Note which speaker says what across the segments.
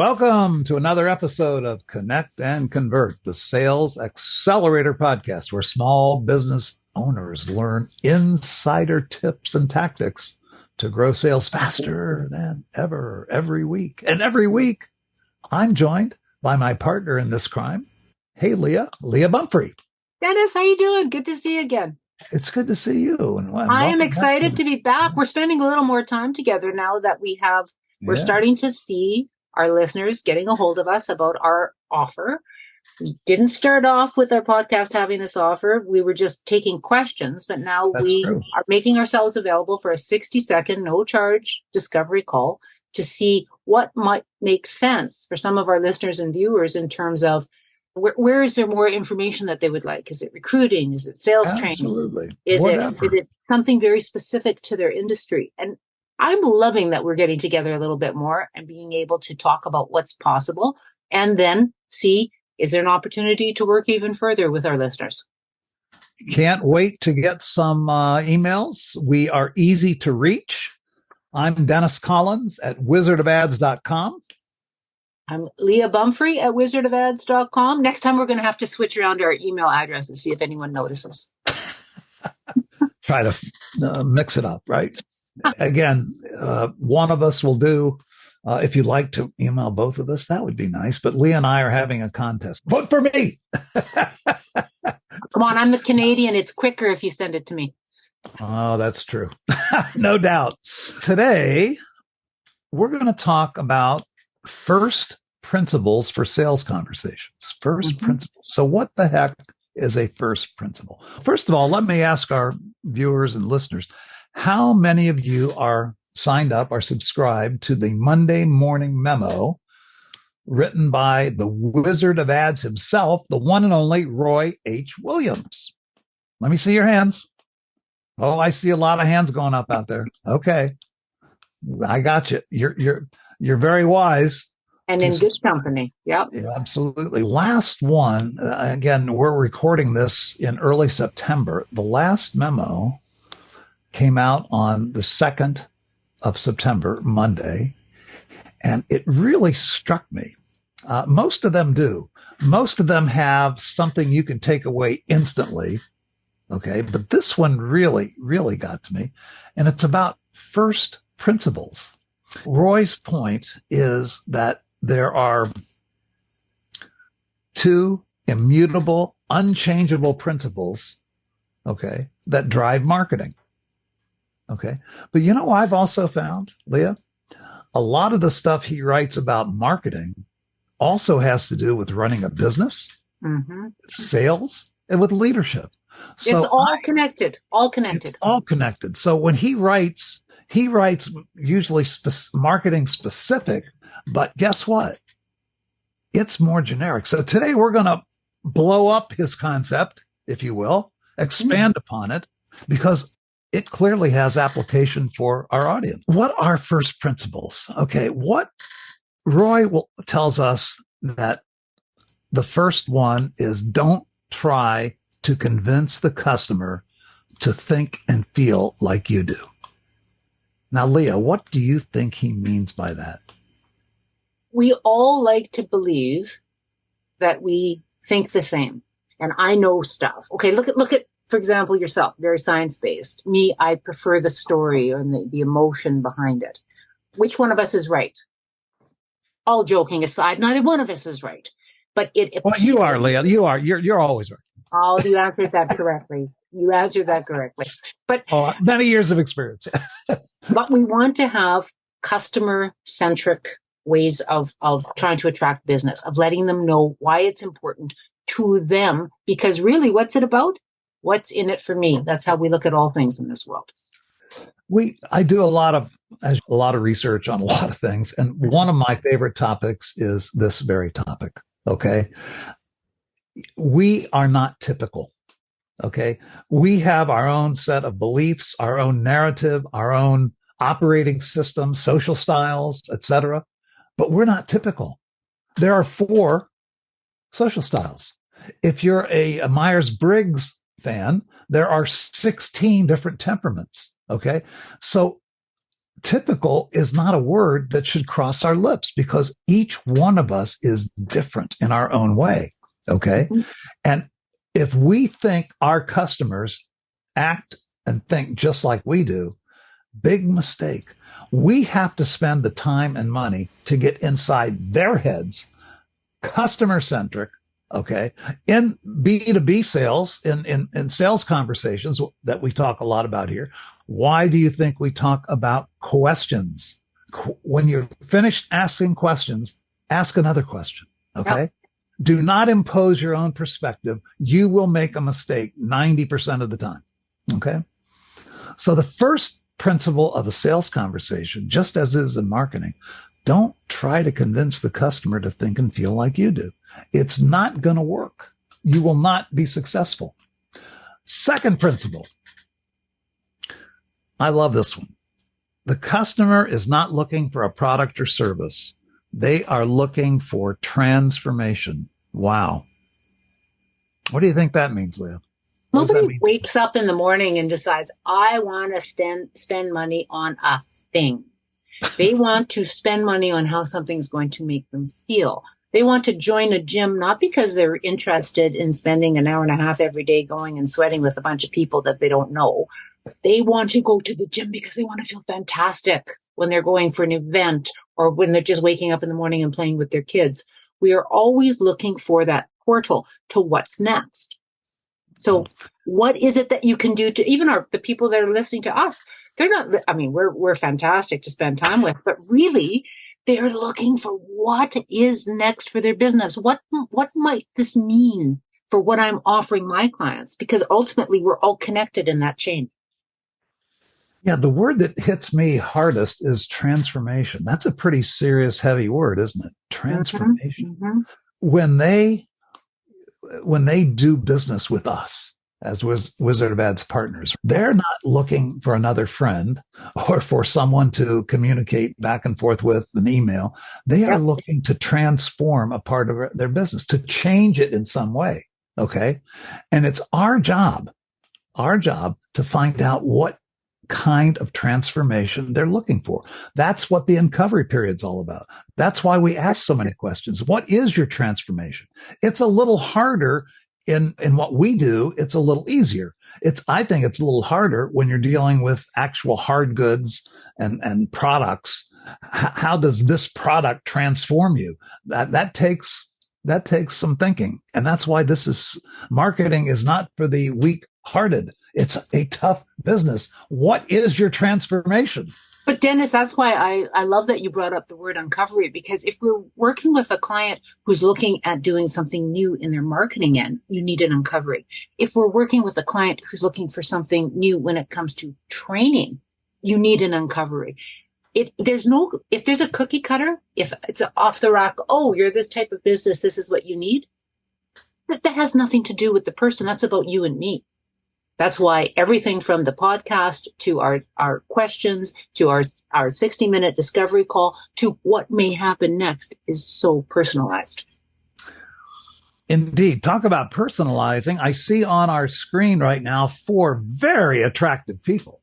Speaker 1: Welcome to another episode of Connect and Convert, the Sales Accelerator podcast, where small business owners learn insider tips and tactics to grow sales faster than ever every week. And every week, I'm joined by my partner in this crime. Hey, Leah Bumphrey.
Speaker 2: Dennis, how you doing? Good to see you again.
Speaker 1: It's good to see you. And
Speaker 2: I am excited to be back. We're spending a little more time together now that we're starting to see our listeners getting a hold of us about our offer. We didn't start off with our podcast having this offer. We were just taking questions, but now we are making ourselves available for a 60-second, no charge discovery call to see what might make sense for some of our listeners and viewers in terms of where is there more information that they would like? Is it recruiting? Is it sales training? Is it something very specific to their industry? And I'm loving that we're getting together a little bit more and being able to talk about what's possible and then see, is there an opportunity to work even further with our listeners?
Speaker 1: Can't wait to get some emails. We are easy to reach. I'm Dennis Collins at wizardofads.com.
Speaker 2: I'm Leah Bumphrey at wizardofads.com. Next time we're going to have to switch around our email address and see if anyone notices.
Speaker 1: Try to mix it up, right? Again, one of us will do. If you'd like to email both of us, that would be nice. But Leah and I are having a contest. Vote for me.
Speaker 2: Come on, I'm the Canadian. It's quicker if you send it to me.
Speaker 1: Oh, that's true. No doubt. Today, we're going to talk about first principles for sales conversations. First principles. So what the heck is a first principle? First of all, let me ask our viewers and listeners, how many of you are signed up or subscribed to the Monday morning memo written by the Wizard of Ads himself, the one and only Roy H. Williams? Let me see your hands. Oh, I see a lot of hands going up out there. Okay. I got you. You're very wise.
Speaker 2: And in good company. Yep.
Speaker 1: Yeah, absolutely. Last one, again, we're recording this in early September. The last memo came out on the 2nd of September, Monday, and it really struck me. Most of them do. Most of them have something you can take away instantly. Okay. But this one really, really got to me. And it's about first principles. Roy's point is that there are two immutable, unchangeable principles, okay, that drive marketing. Okay. But you know, I've also found, Leah, a lot of the stuff he writes about marketing also has to do with running a business, sales, and with leadership. So
Speaker 2: it's all connected, all connected.
Speaker 1: It's all connected. So when he writes usually marketing specific, but guess what? It's more generic. So today we're going to blow up his concept, if you will, expand upon it, because it clearly has application for our audience. What are first principles? Okay. What Roy tells us that the first one is don't try to convince the customer to think and feel like you do. Now, Leah, what do you think he means by that?
Speaker 2: We all like to believe that we think the same. And I know stuff. Okay, look at, for example, yourself, very science-based. Me, I prefer the story and the emotion behind it. Which one of us is right? All joking aside, neither one of us is right. But
Speaker 1: well, you are, Leah. You are. You're always right.
Speaker 2: Oh, you answered that correctly. But
Speaker 1: many years of experience.
Speaker 2: But we want to have customer-centric ways of trying to attract business, of letting them know why it's important to them. Because really, what's it about? What's in it for me? That's how we look at all things in this world.
Speaker 1: I do a lot of research on a lot of things. And one of my favorite topics is this very topic. Okay. We are not typical. Okay. We have our own set of beliefs, our own narrative, our own operating system, social styles, etc. But we're not typical. There are 4 social styles. If you're a Myers-Briggs fan, there are 16 different temperaments. Okay. So typical is not a word that should cross our lips because each one of us is different in our own way. Okay. Mm-hmm. And if we think our customers act and think just like we do, big mistake. We have to spend the time and money to get inside their heads, customer-centric, okay? In B2B sales, in sales conversations that we talk a lot about here, why do you think we talk about questions? When you're finished asking questions, ask another question, okay? Yep. Do not impose your own perspective. You will make a mistake 90% of the time, okay? So the first principle of a sales conversation, just as is in marketing, don't try to convince the customer to think and feel like you do. It's not going to work. You will not be successful. Second principle. I love this one. The customer is not looking for a product or service. They are looking for transformation. Wow. What do you think that means, Leah?
Speaker 2: Nobody wakes up in the morning and decides, I want to spend money on a thing. They want to spend money on how something's going to make them feel. They want to join a gym, not because they're interested in spending an hour and a half every day going and sweating with a bunch of people that they don't know. They want to go to the gym because they want to feel fantastic when they're going for an event or when they're just waking up in the morning and playing with their kids. We are always looking for that portal to what's next. So what is it that you can do to even the people that are listening to us? They're not, I mean, we're fantastic to spend time with, but really they're looking for what is next for their business. What might this mean for what I'm offering my clients? Because ultimately we're all connected in that chain.
Speaker 1: Yeah. The word that hits me hardest is transformation. That's a pretty serious, heavy word, isn't it? Transformation. Mm-hmm. When they do business with us as Wizard of Ads partners, they're not looking for another friend or for someone to communicate back and forth with an email. They are looking to transform a part of their business, to change it in some way. Okay. And it's our job to find out what kind of transformation they're looking for. That's what the uncovery period's all about. That's why we ask so many questions. What is your transformation? It's a little harder in what we do. It's a little easier. I think it's a little harder when you're dealing with actual hard goods and products. How does this product transform you? That takes some thinking. And that's why marketing is not for the weak-hearted. It's a tough business. What is your transformation?
Speaker 2: But Dennis, that's why I love that you brought up the word uncovery, because if we're working with a client who's looking at doing something new in their marketing end, you need an uncovery. If we're working with a client who's looking for something new when it comes to training, you need an uncovery. If there's a cookie cutter, if it's off the rack, oh, you're this type of business, this is what you need. That has nothing to do with the person. That's about you and me. That's why everything from the podcast to our questions to our 60-minute discovery call to what may happen next is so personalized.
Speaker 1: Indeed. Talk about personalizing. I see on our screen right now 4 very attractive people.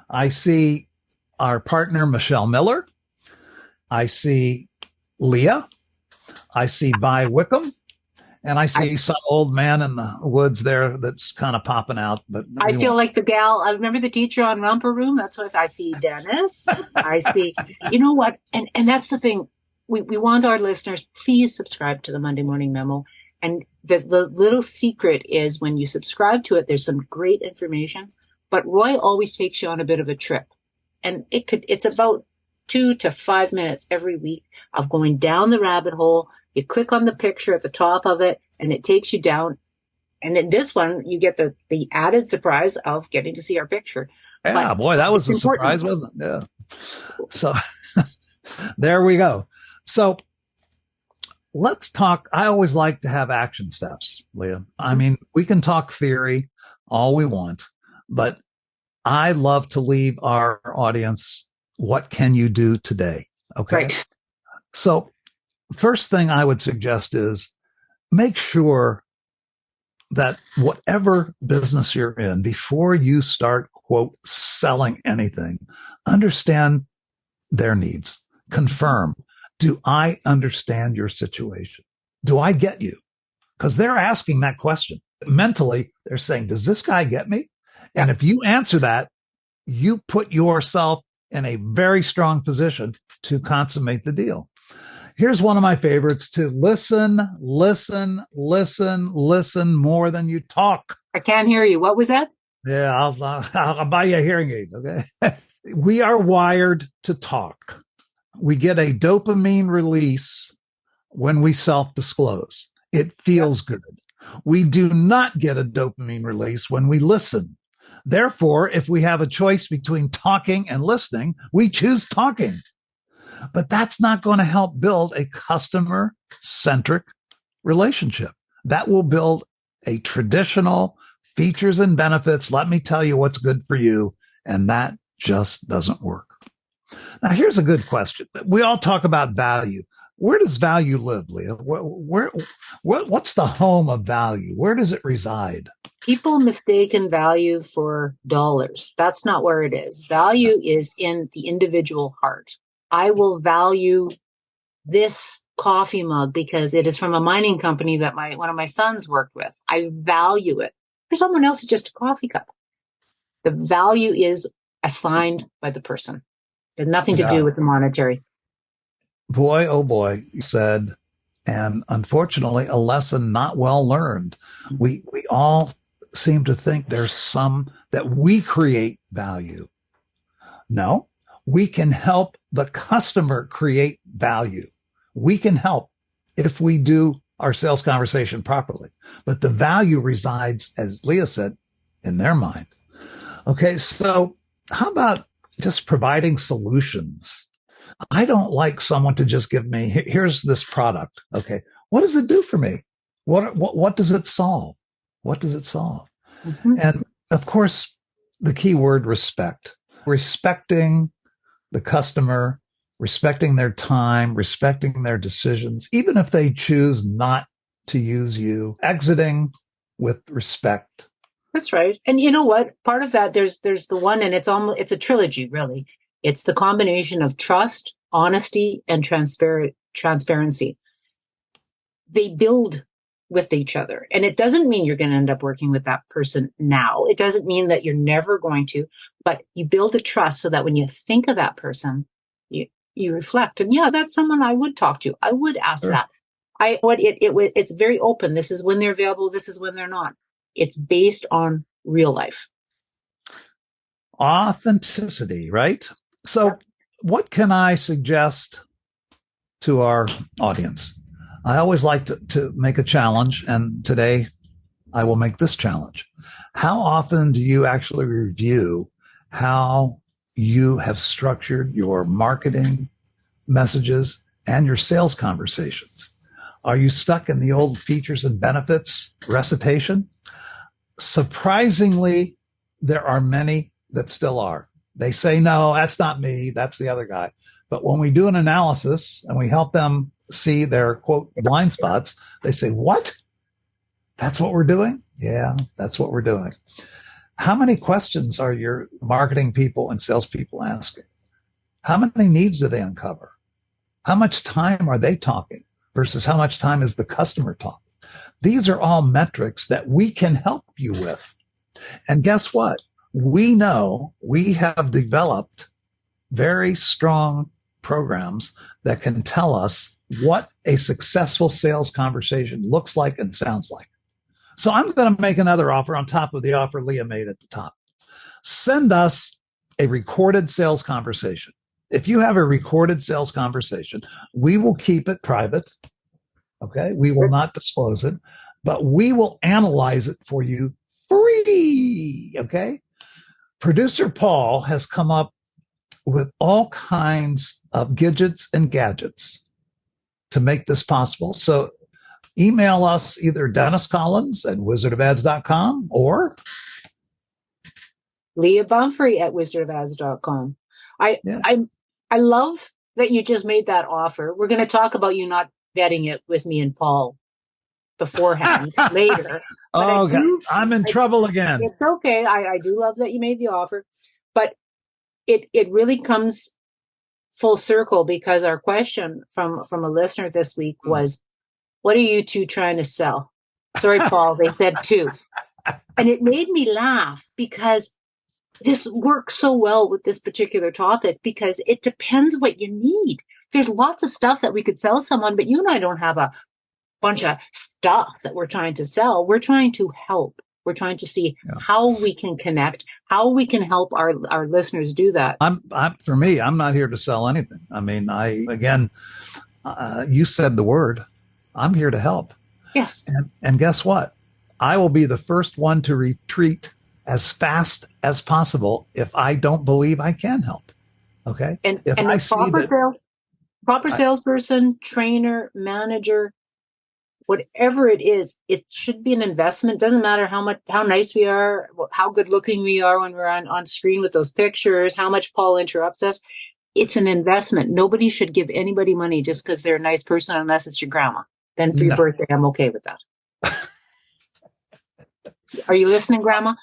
Speaker 1: I see our partner, Michelle Miller. I see Leah. I see Vi Wickham. And I see some old man in the woods there that's kind of popping out. But
Speaker 2: I feel like the gal, I remember the teacher on Romper Room. That's what I see Dennis. I see, you know what? And that's the thing. We want our listeners, please subscribe to the Monday Morning Memo. And the little secret is when you subscribe to it, there's some great information. But Roy always takes you on a bit of a trip. And it's about 2 to 5 minutes every week of going down the rabbit hole. You click on the picture at the top of it and it takes you down. And in this one, you get the added surprise of getting to see our picture.
Speaker 1: Yeah, boy, that was a surprise, wasn't it? Yeah. So there we go. So let's talk. I always like to have action steps, Leah. I mean, we can talk theory all we want, but I love to leave our audience, what can you do today? Okay.
Speaker 2: Right.
Speaker 1: So first thing I would suggest is make sure that whatever business you're in, before you start, quote, selling anything, understand their needs. Confirm. Do I understand your situation? Do I get you? Because they're asking that question. Mentally, they're saying, does this guy get me? And if you answer that, you put yourself in a very strong position to consummate the deal. Here's one of my favorites: to listen more than you talk.
Speaker 2: I can't hear you. What was that?
Speaker 1: Yeah, I'll buy you a hearing aid. Okay. We are wired to talk. We get a dopamine release when we self-disclose. It feels good. We do not get a dopamine release when we listen. Therefore, if we have a choice between talking and listening, we choose talking. But that's not going to help build a customer-centric relationship. That will build a traditional features and benefits. Let me tell you what's good for you. And that just doesn't work. Now, here's a good question. We all talk about value. Where does value live, Leah? What's the home of value? Where does it reside?
Speaker 2: People mistaken value for dollars. That's not where it is. Value is in the individual heart. I will value this coffee mug because it is from a mining company that one of my sons worked with. I value it. For someone else, it's just a coffee cup. The value is assigned by the person. It has nothing to do with the monetary.
Speaker 1: Boy, oh boy, he said, and unfortunately, a lesson not well learned. We all seem to think there's some that we create value. No, we can help the customer create value. We can help if we do our sales conversation properly. But the value resides, as Leah said, in their mind. Okay, so how about just providing solutions? I don't like someone to just give me, here's this product. Okay, what does it do for me? What does it solve? What does it solve? Mm-hmm. And of course, the key word, respect. Respecting the customer, respecting their time, respecting their decisions, even if they choose not to use you, exiting with respect.
Speaker 2: That's right. And you know what? Part of that, there's the one, and it's a trilogy, really. It's the combination of trust, honesty, and transparency. They build with each other. And it doesn't mean you're going to end up working with that person now. It doesn't mean that you're never going to, but you build a trust so that when you think of that person, you reflect. And yeah, that's someone I would talk to. I would ask that. It's very open. This is when they're available. This is when they're not. It's based on real life.
Speaker 1: Authenticity, right? So what can I suggest to our audience? I always like to make a challenge, and today I will make this challenge. How often do you actually review how you have structured your marketing messages and your sales conversations? Are you stuck in the old features and benefits recitation? Surprisingly, there are many that still are. They say, no, that's not me. That's the other guy. But when we do an analysis and we help them see their, quote, blind spots, they say, what? That's what we're doing? Yeah, that's what we're doing. How many questions are your marketing people and salespeople asking? How many needs do they uncover? How much time are they talking versus how much time is the customer talking? These are all metrics that we can help you with. And guess what? We know we have developed very strong programs that can tell us what a successful sales conversation looks like and sounds like. So I'm going to make another offer on top of the offer Leah made at the top. Send us a recorded sales conversation. If you have a recorded sales conversation, we will keep it private. Okay. We will not disclose it, but we will analyze it for you free. Okay. Producer Paul has come up with all kinds of gadgets and gadgets to make this possible. So email us either Dennis Collins at wizardofads.com or
Speaker 2: Leah Bumphrey at wizardofads.com. I love that you just made that offer. We're going to talk about you not vetting it with me and Paul beforehand later.
Speaker 1: Oh, God, I'm in trouble again.
Speaker 2: It's okay. I do love that you made the offer, but it really comes full circle because our question from a listener this week was, what are you two trying to sell? Sorry, Paul, they said two. And it made me laugh because this works so well with this particular topic because it depends what you need. There's lots of stuff that we could sell someone, but you and I don't have a bunch of stuff that we're trying to sell. We're trying to help. We're trying to see how we can connect, how we can help our listeners do that.
Speaker 1: For me, I'm not here to sell anything. I mean, you said the word. I'm here to help.
Speaker 2: Yes.
Speaker 1: And guess what? I will be the first one to retreat as fast as possible if I don't believe I can help. Okay.
Speaker 2: And a proper salesperson, trainer, manager, whatever it is, it should be an investment. Doesn't matter how nice we are, how good looking we are when we're on screen with those pictures, how much Paul interrupts us. It's an investment. Nobody should give anybody money just because they're a nice person, unless it's your grandma. Then for your birthday, I'm okay with that. Are you listening, Grandma?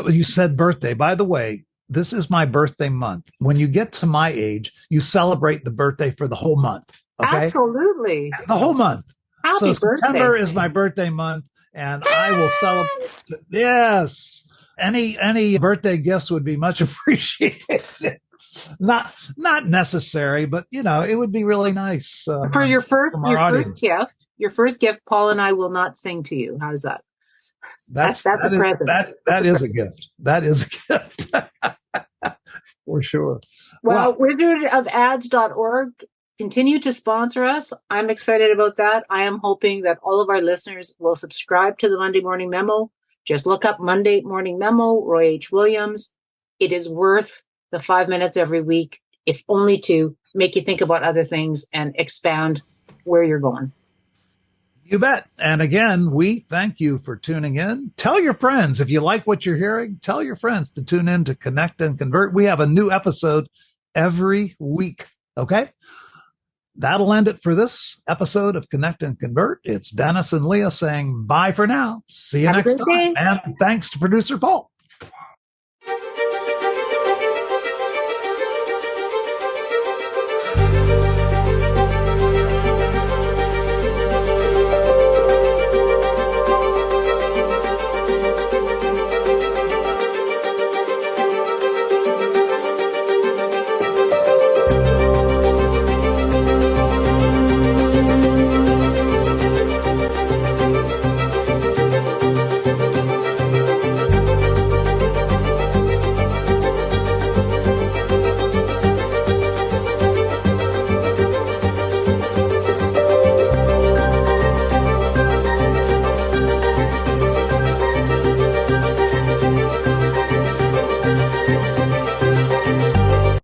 Speaker 1: You said birthday. By the way, this is my birthday month. When you get to my age, you celebrate the birthday for the whole month. Okay?
Speaker 2: Absolutely.
Speaker 1: The whole month.
Speaker 2: Happy
Speaker 1: so
Speaker 2: birthday.
Speaker 1: September is my birthday month, and I will celebrate. Yes. Any birthday gifts would be much appreciated. Not necessary, but it would be really nice.
Speaker 2: For your first gift, Paul and I will not sing to you. How's that? That's a present.
Speaker 1: That is a gift. That is a gift. For sure.
Speaker 2: Well, wizardofads.org, continue to sponsor us. I'm excited about that. I am hoping that all of our listeners will subscribe to the Monday Morning Memo. Just look up Monday Morning Memo, Roy H. Williams. It is worth the 5 minutes every week, if only to make you think about other things and expand where you're going.
Speaker 1: You bet. And again, we thank you for tuning in. Tell your friends, if you like what you're hearing, tell your friends to tune in to Connect and Convert. We have a new episode every week. Okay. That'll end it for this episode of Connect and Convert. It's Dennis and Leah saying bye for now. See you next time. And thanks to producer Paul.